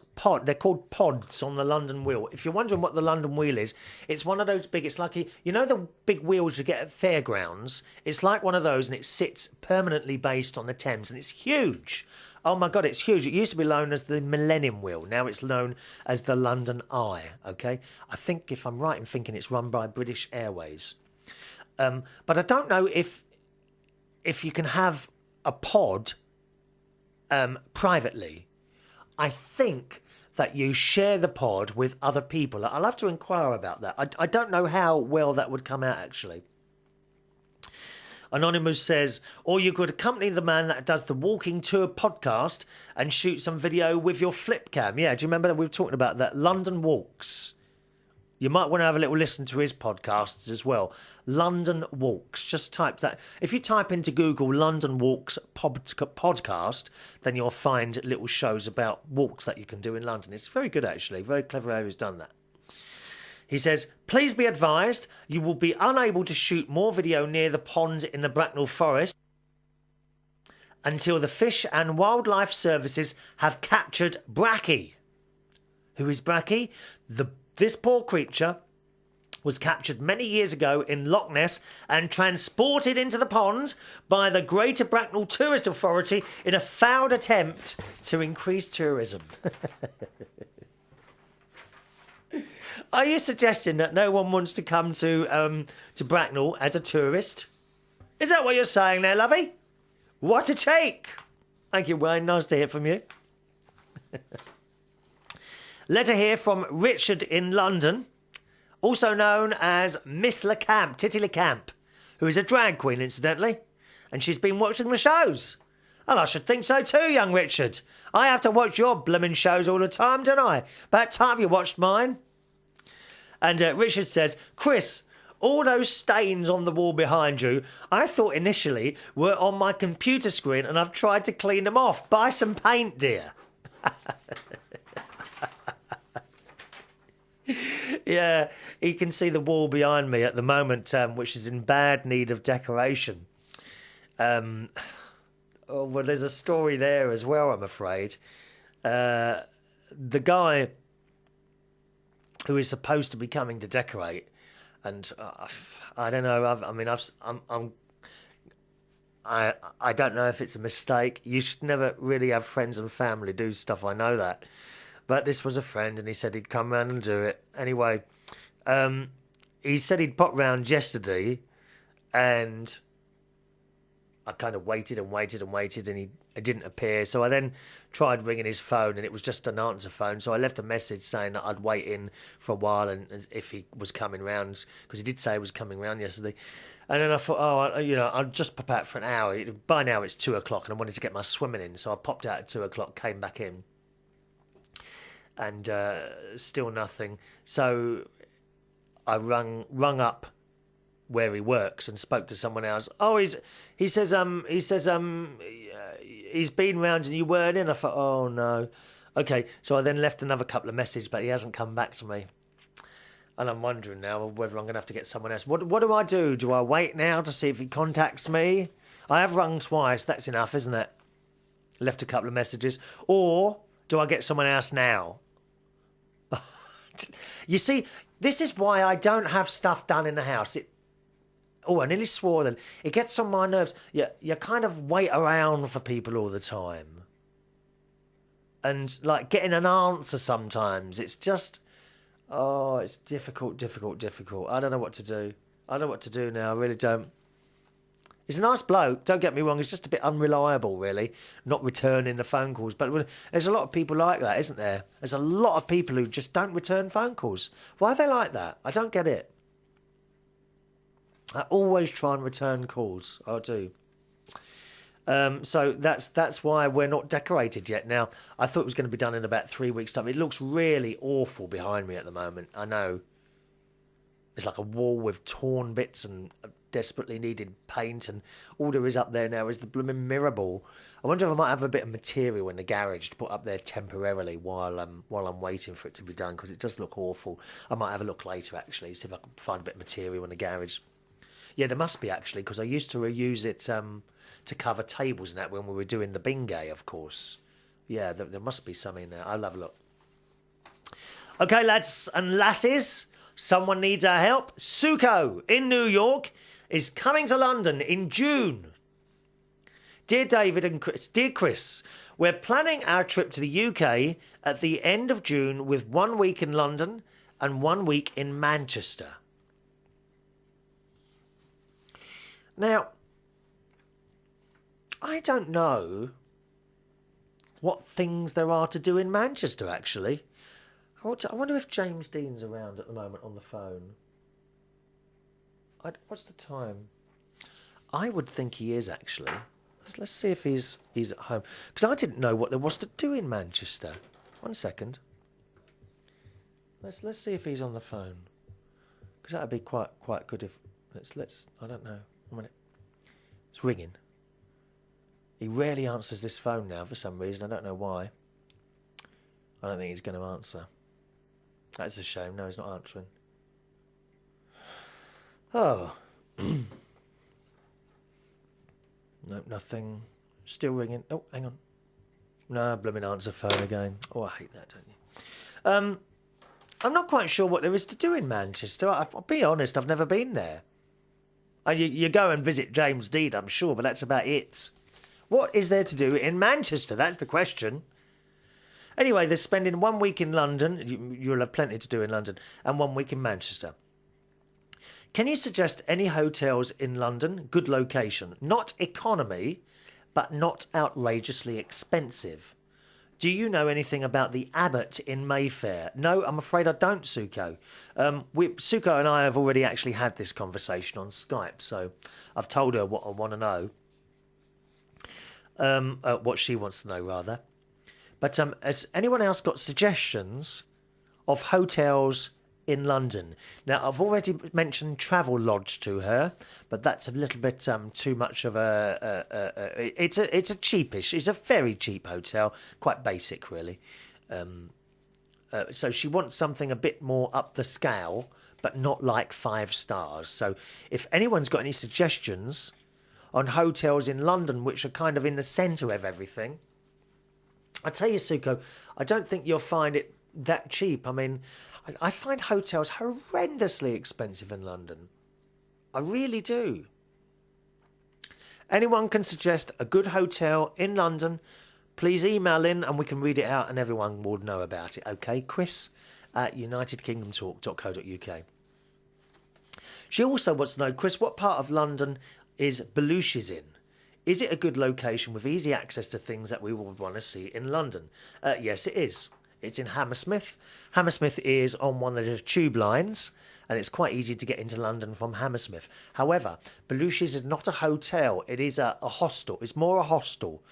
they're called pods on the London Wheel. If you're wondering what the London Wheel is, it's one of those big, it's like, you know the big wheels you get at fairgrounds? It's like one of those, and it sits permanently based on the Thames, and it's huge. Oh my God, it's huge. It used to be known as the Millennium Wheel. Now it's known as the London Eye, okay? I think, if I'm right in thinking, it's run by British Airways. But I don't know if you can have a pod privately. I think that you share the pod with other people. I'll have to inquire about that. I don't know how well that would come out, actually. Anonymous says, or you could accompany the man that does the walking tour podcast and shoot some video with your flip cam. Yeah, do you remember that we were talking about that? London Walks. You might want to have a little listen to his podcasts as well. London Walks. Just type that. If you type into Google London Walks podcast, then you'll find little shows about walks that you can do in London. It's very good, actually. Very clever how he's done that. He says, please be advised, you will be unable to shoot more video near the pond in the Bracknell Forest until the Fish and Wildlife Services have captured Bracky. Who is Bracky? This poor creature was captured many years ago in Loch Ness and transported into the pond by the Greater Bracknell Tourist Authority in a failed attempt to increase tourism. Are you suggesting that no one wants to come to Bracknell as a tourist? Is that what you're saying there, lovey? What a take! Thank you, Wayne. Nice to hear from you. Letter here from Richard in London, also known as Miss LeCamp, Titty LeCamp, who is a drag queen, incidentally, and she's been watching the shows. And I should think so too, young Richard. I have to watch your blooming shows all the time, don't I? About time you watched mine. And Richard says, Chris, all those stains on the wall behind you, I thought initially were on my computer screen, and I've tried to clean them off. Buy some paint, dear. Yeah, you can see the wall behind me at the moment, which is in bad need of decoration. Well, there's a story there as well, I'm afraid. The guy who is supposed to be coming to decorate, and I don't know. I don't know if it's a mistake. You should never really have friends and family do stuff. I know that, but this was a friend, and he said he'd come round and do it anyway. He said he'd pop round yesterday, and I kind of waited and waited and waited, and he didn't appear. So I then tried ringing his phone, and it was just an answer phone. So I left a message saying that I'd wait in for a while, and if he was coming round, because he did say he was coming round yesterday. And then I thought, I'll just pop out for an hour. By now it's 2:00, and I wanted to get my swimming in. So I popped out at 2:00, came back in, and still nothing. So I rung up where he works and spoke to someone else. Oh, he says he's been round and you weren't in. I thought, oh no. Okay, so I then left another couple of messages, but he hasn't come back to me. And I'm wondering now whether I'm going to have to get someone else. What do I do? Do I wait now to see if he contacts me? I have rung twice. That's enough, isn't it? Left a couple of messages. Or do I get someone else now? You see, this is why I don't have stuff done in the house. Oh, I nearly swore then. It gets on my nerves. You kind of wait around for people all the time. And, like, getting an answer sometimes, it's just... Oh, it's difficult. I don't know what to do. I don't know what to do now, I really don't. He's a nice bloke, don't get me wrong, he's just a bit unreliable, really, not returning the phone calls. But there's a lot of people like that, isn't there? There's a lot of people who just don't return phone calls. Why are they like that? I don't get it. I always try and return calls, I do. So that's why we're not decorated yet. Now, I thought it was going to be done in about 3 weeks' time. It looks really awful behind me at the moment, I know. It's like a wall with torn bits and desperately needed paint, and all there is up there now is the blooming mirrorball. I wonder if I might have a bit of material in the garage to put up there temporarily while I'm waiting for it to be done, because it does look awful. I might have a look later, actually, see if I can find a bit of material in the garage. Yeah, there must be, actually, because I used to reuse it to cover tables and that when we were doing the bingay, of course. Yeah, there must be some in there. I'll have a look. Okay, lads and lasses, someone needs our help. Suko in New York is coming to London in June. Dear David and Chris, dear Chris, we're planning our trip to the UK at the end of June with 1 week in London and 1 week in Manchester. Now, I don't know what things there are to do in Manchester, actually. I wonder if James Dean's around at the moment on the phone. What's the time? I would think he is, actually. Let's see if he's at home. Because I didn't know what there was to do in Manchester. 1 second. Let's see if he's on the phone. Because that would be quite good if... Let's I don't know. 1 minute. It's ringing. He rarely answers this phone now for some reason. I don't know why. I don't think he's going to answer. That's a shame. No, he's not answering. Oh. No, nothing. Still ringing. Oh, hang on. No, blooming answer phone again. Oh, I hate that, don't you? I'm not quite sure what there is to do in Manchester. I'll be honest, I've never been there. You go and visit James Dean, I'm sure, but that's about it. What is there to do in Manchester? That's the question. Anyway, they're spending 1 week in London. You'll have plenty to do in London. And 1 week in Manchester. Can you suggest any hotels in London? Good location. Not economy, but not outrageously expensive. Do you know anything about the Abbot in Mayfair? No, I'm afraid I don't, Suko. Suko and I have already actually had this conversation on Skype, so I've told her what I want to know. What she wants to know, rather. But has anyone else got suggestions of hotels in London? Now, I've already mentioned Travel Lodge to her, but that's a little bit too much of it's a cheapish, it's a very cheap hotel, quite basic, really. So she wants something a bit more up the scale, but not like 5 stars. So if anyone's got any suggestions on hotels in London which are kind of in the centre of everything, I tell you, Suko, I don't think you'll find it that cheap. I mean, I find hotels horrendously expensive in London. I really do. Anyone can suggest a good hotel in London, please email in and we can read it out and everyone will know about it. Okay, Chris at unitedkingdomtalk.co.uk. She also wants to know, Chris, what part of London is Belushi's in? Is it a good location with easy access to things that we would want to see in London? Yes, it is. It's in Hammersmith. Hammersmith is on one of the tube lines, and it's quite easy to get into London from Hammersmith. However, Belushi's is not a hotel. It is a hostel. It's more a hostel.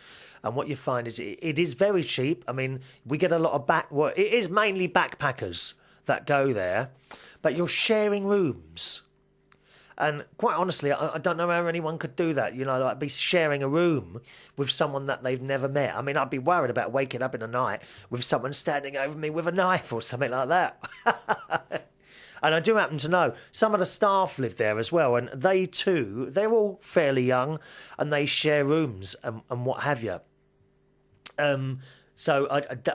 And what you find is it is very cheap. I mean, we get a lot of it is mainly backpackers that go there, but you're sharing rooms. And quite honestly, I don't know how anyone could do that, like be sharing a room with someone that they've never met. I mean, I'd be worried about waking up in the night with someone standing over me with a knife or something like that. And I do happen to know some of the staff live there as well, and they too, they're all fairly young, and they share rooms and what have you. So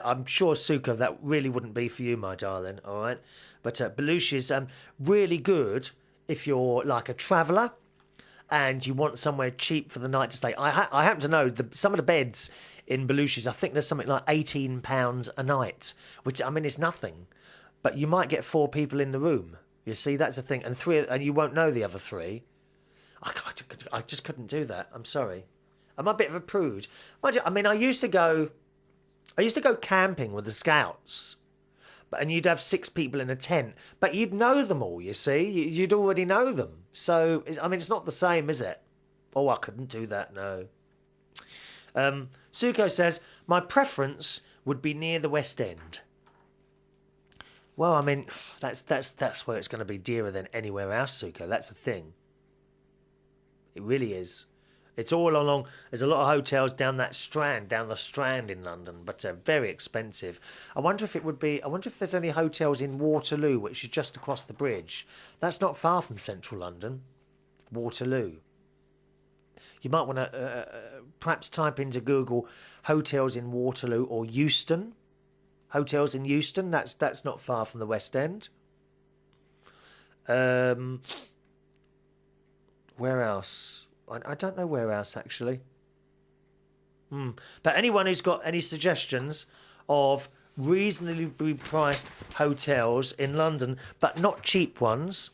I'm sure, Suko, that really wouldn't be for you, my darling, all right? But Belushi's really good if you're like a traveller and you want somewhere cheap for the night to stay. I happen to know some of the beds in Belushi's, I think there's something like £18 a night, which, I mean, it's nothing. But you might get 4 people in the room. You see, that's the thing. And you won't know the other 3. I just couldn't do that. I'm sorry. I'm a bit of a prude. I mean, I used to go camping with the Scouts, and you'd have 6 people in a tent, but you'd know them all, you see. You'd already know them. So, I mean, it's not the same, is it? Oh, I couldn't do that, no. Suko says, my preference would be near the West End. Well, I mean, that's where it's going to be dearer than anywhere else, Suko. That's the thing. It really is. It's all along. There's a lot of hotels down the Strand in London, but very expensive. I wonder if there's any hotels in Waterloo, which is just across the bridge. That's not far from central London. Waterloo. You might want to perhaps type into Google hotels in Waterloo or Euston. Hotels in Euston. That's not far from the West End. Where else? I don't know where else, actually. But anyone who's got any suggestions of reasonably priced hotels in London, but not cheap ones,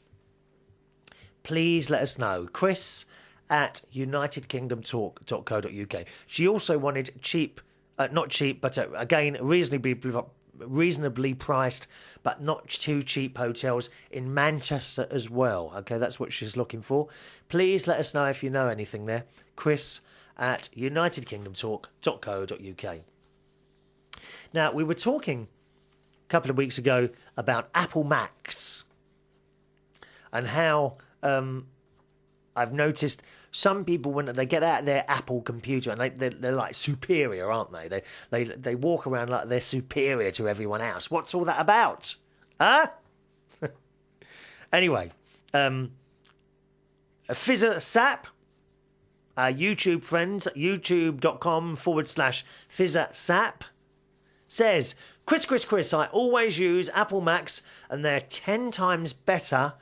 please let us know. Chris at unitedkingdomtalk.co.uk. She also wanted cheap, not cheap, but again, reasonably priced, but not too cheap hotels in Manchester as well. Okay, that's what she's looking for. Please let us know if you know anything there. Chris at unitedkingdomtalk.co.uk. Now, we were talking a couple of weeks ago about Apple Macs and how I've noticed some people, when they get out their Apple computer, and they're like superior, aren't they? They walk around like they're superior to everyone else. What's all that about? Huh? Anyway, Fizzer Sap, our YouTube friend, youtube.com/Fizzer Sap, says, Chris, I always use Apple Macs and they're 10 times better,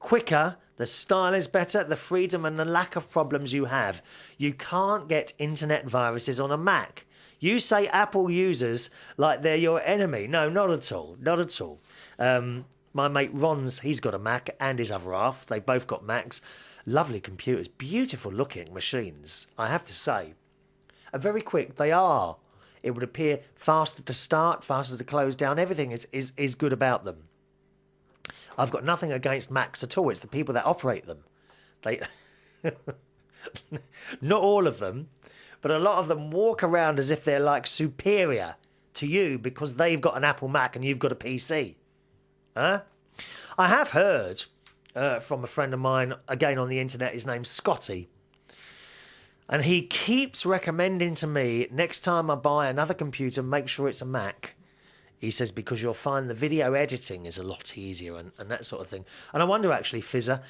quicker. The style is better, the freedom and the lack of problems you have. You can't get internet viruses on a Mac. You say Apple users like they're your enemy. No, not at all. Not at all. My mate Ron's, he's got a Mac, and his other half. They both got Macs. Lovely computers. Beautiful looking machines, I have to say. And very quick, they are. It would appear faster to start, faster to close down. Everything is good about them. I've got nothing against Macs at all. It's the people that operate them. They, not all of them, but a lot of them walk around as if they're like superior to you because they've got an Apple Mac and you've got a PC. Huh? I have heard from a friend of mine, again on the internet, his name's Scotty, and he keeps recommending to me, next time I buy another computer, make sure it's a Mac. He says, because you'll find the video editing is a lot easier and that sort of thing. And I wonder, actually, Fizzer,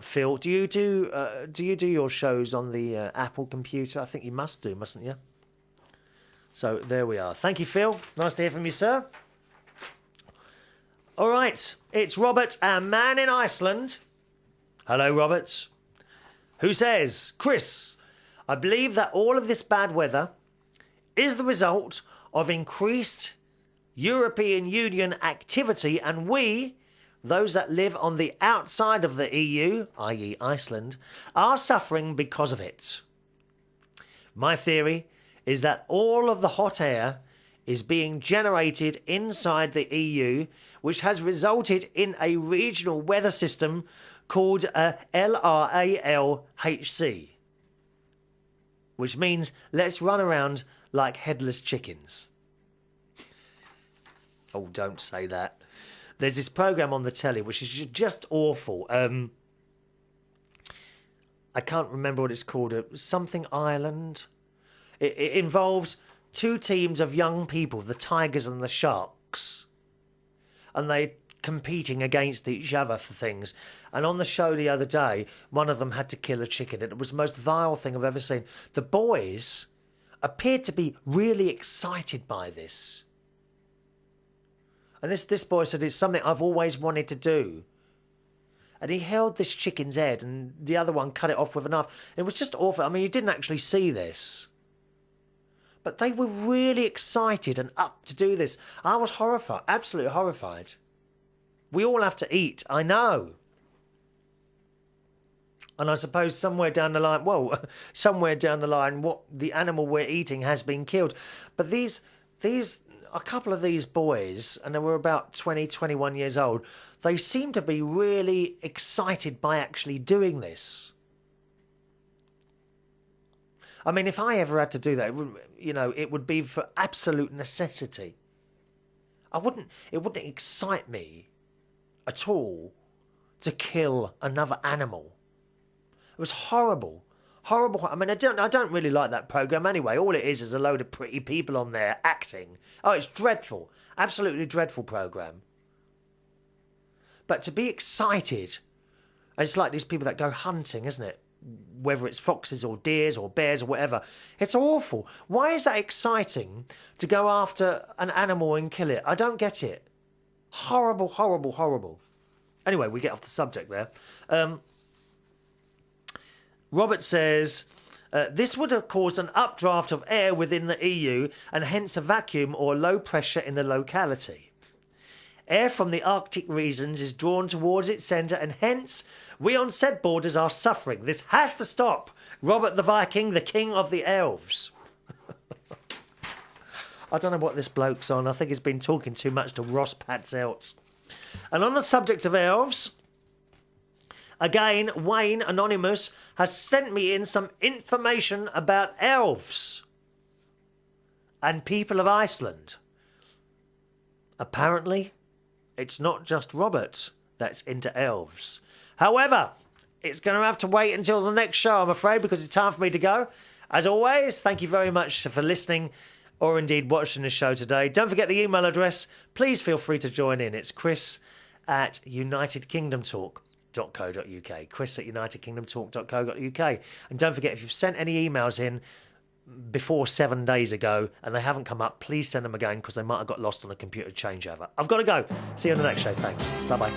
Phil, do you do your shows on the Apple computer? I think you must do, mustn't you? So there we are. Thank you, Phil. Nice to hear from you, sir. All right, it's Robert, our man in Iceland. Hello, Robert. Who says, Chris, I believe that all of this bad weather is the result of increased European Union activity, and we, those that live on the outside of the EU, i.e. Iceland, are suffering because of it. My theory is that all of the hot air is being generated inside the EU, which has resulted in a regional weather system called a LRALHC, which means let's run around like headless chickens. Oh, don't say that. There's this programme on the telly which is just awful. I can't remember what it's called. Something Ireland. It involves 2 teams of young people, the Tigers and the Sharks. And they're competing against each other for things. And on the show the other day, one of them had to kill a chicken. And it was the most vile thing I've ever seen. The boys appeared to be really excited by this. And this boy said, it's something I've always wanted to do. And he held this chicken's head and the other one cut it off with a knife. It was just awful. I mean, you didn't actually see this. But they were really excited and up to do this. I was horrified, absolutely horrified. We all have to eat, I know. And I suppose somewhere down the line, what the animal we're eating has been killed. But a couple of these boys, and they were about 20, 21 years old, they seem to be really excited by actually doing this. I mean, if I ever had to do that, it would be for absolute necessity. It wouldn't excite me at all to kill another animal. It was horrible. Horrible. I mean, I don't really like that programme anyway. All it is a load of pretty people on there acting. Oh, it's dreadful. Absolutely dreadful programme. But to be excited, and it's like these people that go hunting, isn't it? Whether it's foxes or deers or bears or whatever. It's awful. Why is that exciting to go after an animal and kill it? I don't get it. Horrible, horrible, horrible. Anyway, we get off the subject there. Robert says, this would have caused an updraft of air within the EU and hence a vacuum or low pressure in the locality. Air from the Arctic regions is drawn towards its centre and hence we on said borders are suffering. This has to stop. Robert the Viking, the king of the elves. I don't know what this bloke's on. I think he's been talking too much to Ross Patzelt. And on the subject of elves, again, Wayne Anonymous has sent me in some information about elves and people of Iceland. Apparently, it's not just Robert that's into elves. However, it's going to have to wait until the next show, I'm afraid, because it's time for me to go. As always, thank you very much for listening or indeed watching the show today. Don't forget the email address. Please feel free to join in. It's chris@unitedkingdomtalk.co.uk. chris@unitedkingdomtalk.co.uk. And don't forget, if you've sent any emails in before 7 days ago and they haven't come up, please send them again because they might have got lost on a computer changeover. I've got to go. See you on the next show. Thanks. Bye-bye.